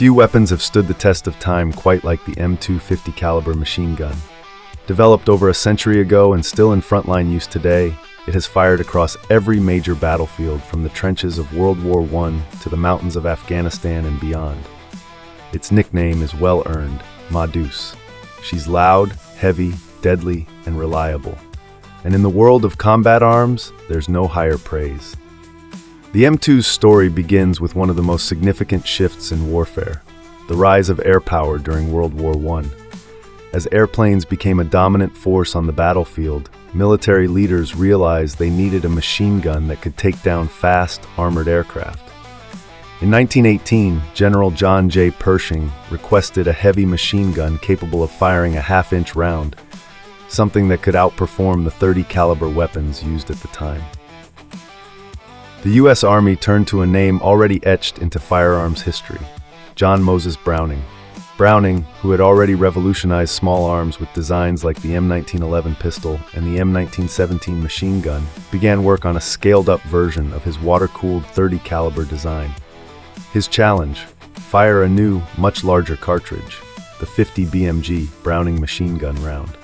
Few weapons have stood the test of time quite like the M2 50 caliber machine gun. Developed over a century ago and still in frontline use today, it has fired across every major battlefield from the trenches of World War I to the mountains of Afghanistan and beyond. Its nickname is well-earned, Ma Deuce. She's loud, heavy, deadly, and reliable. And in the world of combat arms, there's no higher praise. The M2's story begins with one of the most significant shifts in warfare, the rise of air power during World War I. As airplanes became a dominant force on the battlefield, military leaders realized they needed a machine gun that could take down fast, armored aircraft. In 1918, General John J. Pershing requested a heavy machine gun capable of firing a half-inch round, something that could outperform the .30 caliber weapons used at the time. The U.S. Army turned to a name already etched into firearms history, John Moses Browning. Browning, who had already revolutionized small arms with designs like the M1911 pistol and the M1917 machine gun, began work on a scaled-up version of his water-cooled .30 caliber design. His challenge: fire a new, much larger cartridge, the 50 BMG Browning machine gun round.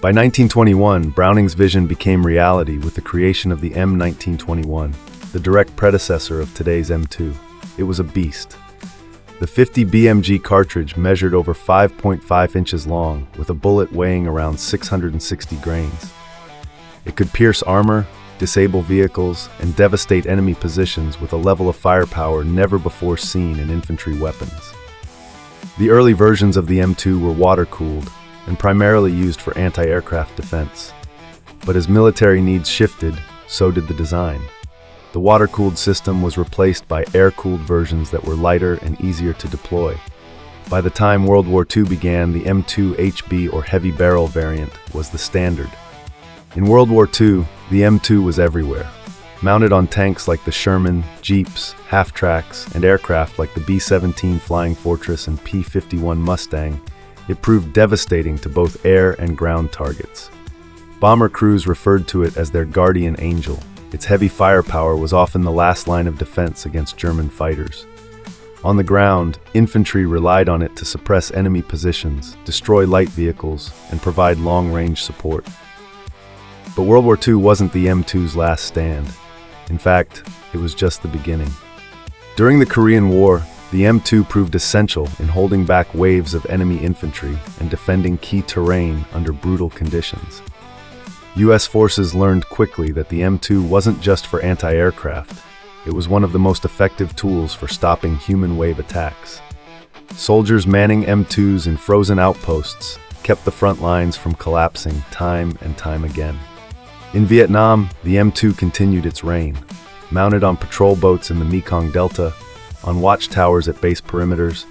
By 1921, Browning's vision became reality with the creation of the M1921, the direct predecessor of today's M2. It was a beast. The 50 BMG cartridge measured over 5.5 inches long, with a bullet weighing around 660 grains. It could pierce armor, disable vehicles, and devastate enemy positions with a level of firepower never before seen in infantry weapons. The early versions of the M2 were water-cooled and primarily used for anti-aircraft defense. But as military needs shifted, so did the design. The water-cooled system was replaced by air-cooled versions that were lighter and easier to deploy. By the time World War II began, the M2 HB or heavy barrel variant was the standard. In World War II, the M2 was everywhere. Mounted on tanks like the Sherman, jeeps, half-tracks, and aircraft like the B-17 Flying Fortress and P-51 Mustang, it proved devastating to both air and ground targets. Bomber crews referred to it as their guardian angel. Its heavy firepower was often the last line of defense against German fighters. On the ground, infantry relied on it to suppress enemy positions, destroy light vehicles, and provide long-range support. But World War II wasn't the M2's last stand. In fact, it was just the beginning. During the Korean War, the M2 proved essential in holding back waves of enemy infantry and defending key terrain under brutal conditions. U.S. forces learned quickly that the M2 wasn't just for anti-aircraft. It was one of the most effective tools for stopping human wave attacks. Soldiers manning M2s in frozen outposts kept the front lines from collapsing time and time again. In Vietnam, the M2 continued its reign. Mounted on patrol boats in the Mekong Delta, on watchtowers at base perimeters,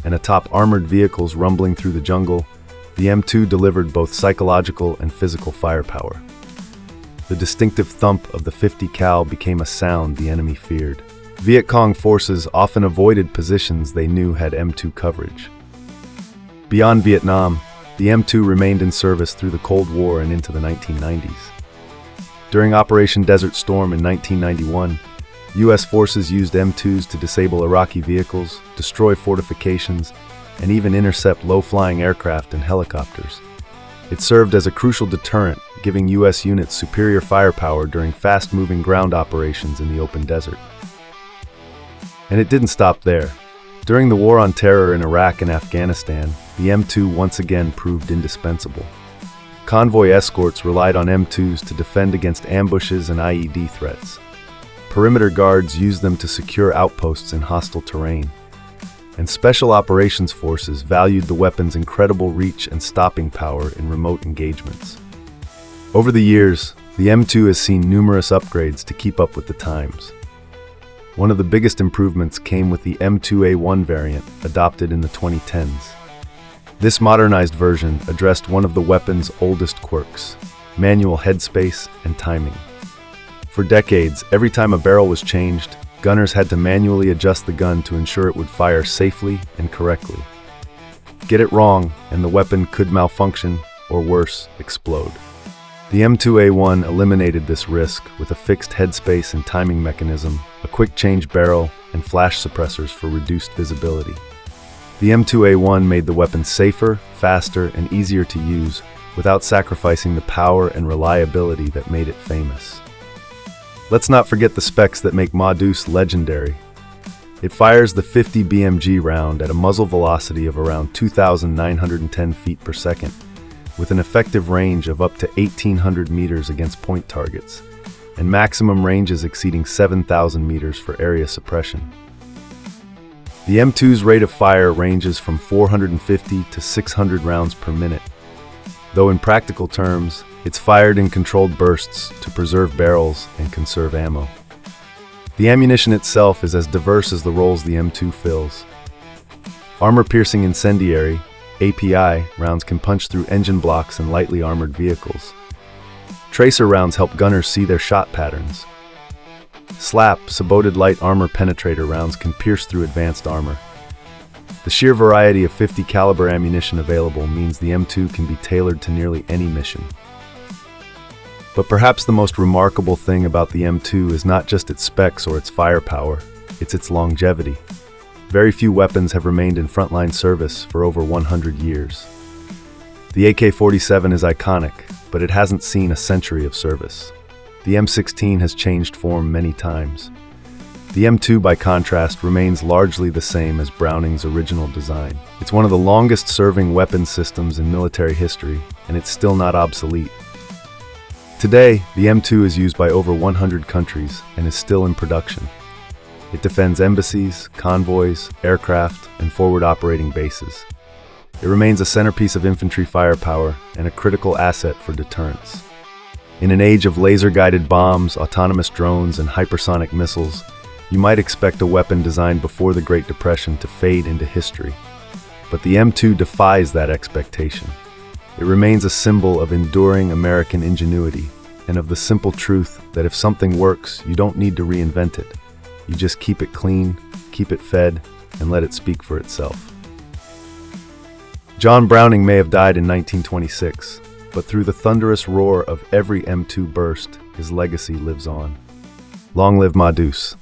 and atop armored vehicles rumbling through the jungle, the M2 delivered both psychological and physical firepower. The distinctive thump of the 50 cal became a sound the enemy feared. Viet Cong forces often avoided positions they knew had M2 coverage. Beyond Vietnam, the M2 remained in service through the Cold War and into the 1990s. During Operation Desert Storm in 1991, U.S. forces used M2s to disable Iraqi vehicles, destroy fortifications, and even intercept low-flying aircraft and helicopters. It served as a crucial deterrent, giving U.S. units superior firepower during fast-moving ground operations in the open desert. And it didn't stop there. During the War on Terror in Iraq and Afghanistan, the M2 once again proved indispensable. Convoy escorts relied on M2s to defend against ambushes and IED threats. Perimeter guards used them to secure outposts in hostile terrain. And Special Operations Forces valued the weapon's incredible reach and stopping power in remote engagements. Over the years, the M2 has seen numerous upgrades to keep up with the times. One of the biggest improvements came with the M2A1 variant, adopted in the 2010s. This modernized version addressed one of the weapon's oldest quirks: manual headspace and timing. For decades, every time a barrel was changed, gunners had to manually adjust the gun to ensure it would fire safely and correctly. Get it wrong, and the weapon could malfunction, or worse, explode. The M2A1 eliminated this risk with a fixed headspace and timing mechanism, a quick-change barrel, and flash suppressors for reduced visibility. The M2A1 made the weapon safer, faster, and easier to use without sacrificing the power and reliability that made it famous. Let's not forget the specs that make Ma Deuce legendary. It fires the 50 BMG round at a muzzle velocity of around 2,910 feet per second, with an effective range of up to 1,800 meters against point targets, and maximum ranges exceeding 7,000 meters for area suppression. The M2's rate of fire ranges from 450 to 600 rounds per minute, though in practical terms, it's fired in controlled bursts to preserve barrels and conserve ammo. The ammunition itself is as diverse as the roles the M2 fills. Armor-piercing incendiary, API, rounds can punch through engine blocks and lightly armored vehicles. Tracer rounds help gunners see their shot patterns. SLAP, saboted light armor penetrator rounds can pierce through advanced armor. The sheer variety of 50 caliber ammunition available means the M2 can be tailored to nearly any mission. But perhaps the most remarkable thing about the M2 is not just its specs or its firepower, it's its longevity. Very few weapons have remained in frontline service for over 100 years. The AK-47 is iconic, but it hasn't seen a century of service. The M16 has changed form many times. The M2, by contrast, remains largely the same as Browning's original design. It's one of the longest-serving weapon systems in military history, and it's still not obsolete. Today, the M2 is used by over 100 countries and is still in production. It defends embassies, convoys, aircraft, and forward operating bases. It remains a centerpiece of infantry firepower and a critical asset for deterrence. In an age of laser-guided bombs, autonomous drones, and hypersonic missiles, you might expect a weapon designed before the Great Depression to fade into history. But the M2 defies that expectation. It remains a symbol of enduring American ingenuity and of the simple truth that if something works, you don't need to reinvent it. You just keep it clean, keep it fed, and let it speak for itself. John Browning may have died in 1926, but through the thunderous roar of every M2 burst, his legacy lives on. Long live Ma Deuce.